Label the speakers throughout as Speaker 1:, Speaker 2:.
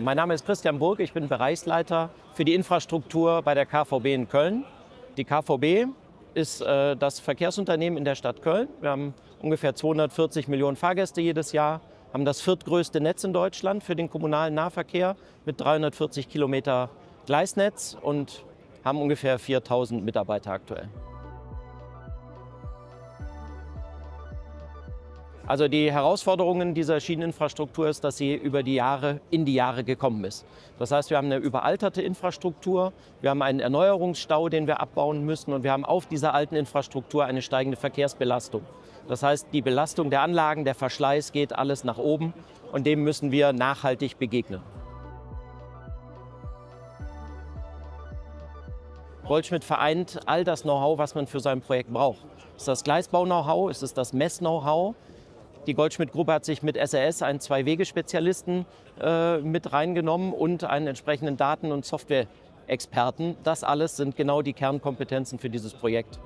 Speaker 1: Mein Name ist Christian Burg, ich bin Bereichsleiter für die Infrastruktur bei der KVB in Köln. Die KVB ist das Verkehrsunternehmen in der Stadt Köln. Wir haben ungefähr 240 Millionen Fahrgäste jedes Jahr, haben das viertgrößte Netz in Deutschland für den kommunalen Nahverkehr mit 340 Kilometer Gleisnetz und haben ungefähr 4.000 Mitarbeiter aktuell. Also die Herausforderungen dieser Schieneninfrastruktur ist, dass sie über die Jahre in die Jahre gekommen ist. Das heißt, wir haben eine überalterte Infrastruktur, wir haben einen Erneuerungsstau, den wir abbauen müssen und wir haben auf dieser alten Infrastruktur eine steigende Verkehrsbelastung. Das heißt, die Belastung der Anlagen, der Verschleiß geht alles nach oben und dem müssen wir nachhaltig begegnen. Goldschmidt vereint all das Know-how, was man für sein Projekt braucht. Es ist das Gleisbau-Know-how, es ist das Mess-Know-how. Die Goldschmidt-Gruppe hat sich mit SRS einen Zwei-Wege-Spezialisten mit reingenommen und einen entsprechenden Daten- und Software-Experten. Das alles sind genau die Kernkompetenzen für dieses Projekt.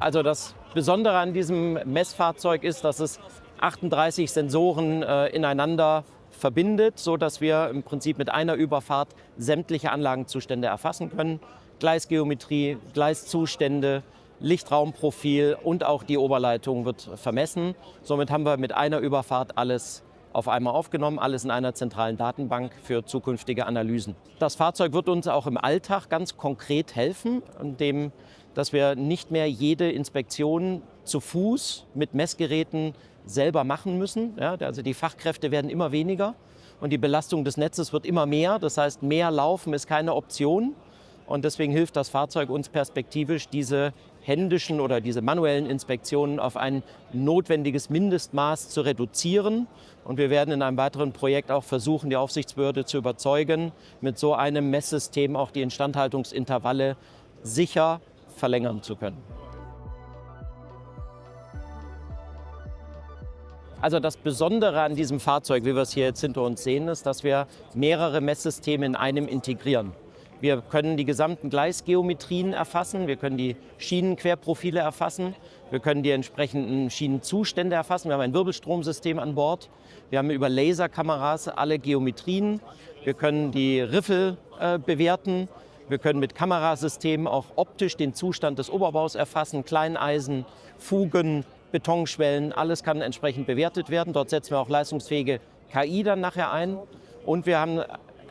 Speaker 1: Also das Besondere an diesem Messfahrzeug ist, dass es 38 Sensoren ineinander verbindet, sodass wir im Prinzip mit einer Überfahrt sämtliche Anlagenzustände erfassen können. Gleisgeometrie, Gleiszustände, Lichtraumprofil und auch die Oberleitung wird vermessen. Somit haben wir mit einer Überfahrt alles auf einmal aufgenommen, alles in einer zentralen Datenbank für zukünftige Analysen. Das Fahrzeug wird uns auch im Alltag ganz konkret helfen, indem dass wir nicht mehr jede Inspektion zu Fuß mit Messgeräten selber machen müssen. Ja, also die Fachkräfte werden immer weniger und die Belastung des Netzes wird immer mehr. Das heißt, mehr Laufen ist keine Option. Und deswegen hilft das Fahrzeug uns perspektivisch, diese händischen oder diese manuellen Inspektionen auf ein notwendiges Mindestmaß zu reduzieren. Und wir werden in einem weiteren Projekt auch versuchen, die Aufsichtsbehörde zu überzeugen, mit so einem Messsystem auch die Instandhaltungsintervalle sicher verlängern zu können. Also das Besondere an diesem Fahrzeug, wie wir es hier jetzt hinter uns sehen, ist, dass wir mehrere Messsysteme in einem integrieren. Wir können die gesamten Gleisgeometrien erfassen, wir können die Schienenquerprofile erfassen, wir können die entsprechenden Schienenzustände erfassen. Wir haben ein Wirbelstromsystem an Bord, wir haben über Laserkameras alle Geometrien, wir können die Riffel bewerten, wir können mit Kamerasystemen auch optisch den Zustand des Oberbaus erfassen, Kleineisen, Fugen, Betonschwellen, alles kann entsprechend bewertet werden. Dort setzen wir auch leistungsfähige KI dann nachher ein und wir haben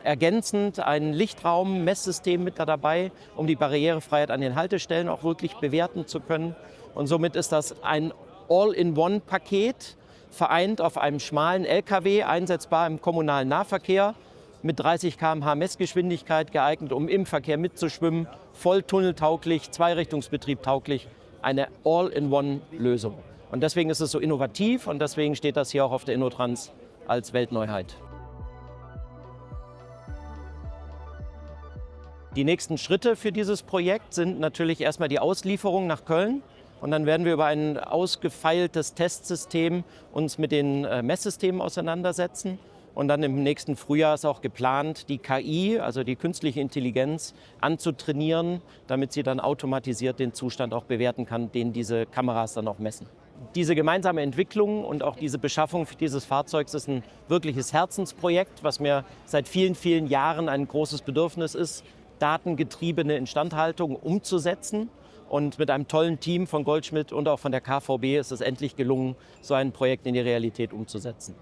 Speaker 1: ergänzend ein Lichtraum-Messsystem mit dabei, um die Barrierefreiheit an den Haltestellen auch wirklich bewerten zu können. Und somit ist das ein All-in-One-Paket, vereint auf einem schmalen LKW, einsetzbar im kommunalen Nahverkehr, mit 30 km/h Messgeschwindigkeit geeignet, um im Verkehr mitzuschwimmen, voll tunneltauglich, Zweirichtungsbetrieb tauglich, eine All-in-One-Lösung. Und deswegen ist es so innovativ und deswegen steht das hier auch auf der InnoTrans als Weltneuheit. Die nächsten Schritte für dieses Projekt sind natürlich erstmal die Auslieferung nach Köln. Und dann werden wir über ein ausgefeiltes Testsystem uns mit den Messsystemen auseinandersetzen. Und dann im nächsten Frühjahr ist auch geplant, die KI, also die künstliche Intelligenz, anzutrainieren, damit sie dann automatisiert den Zustand auch bewerten kann, den diese Kameras dann auch messen. Diese gemeinsame Entwicklung und auch diese Beschaffung für dieses Fahrzeugs ist ein wirkliches Herzensprojekt, was mir seit vielen, vielen Jahren ein großes Bedürfnis ist, datengetriebene Instandhaltung umzusetzen. Und mit einem tollen Team von Goldschmidt und auch von der KVB ist es endlich gelungen, so ein Projekt in die Realität umzusetzen.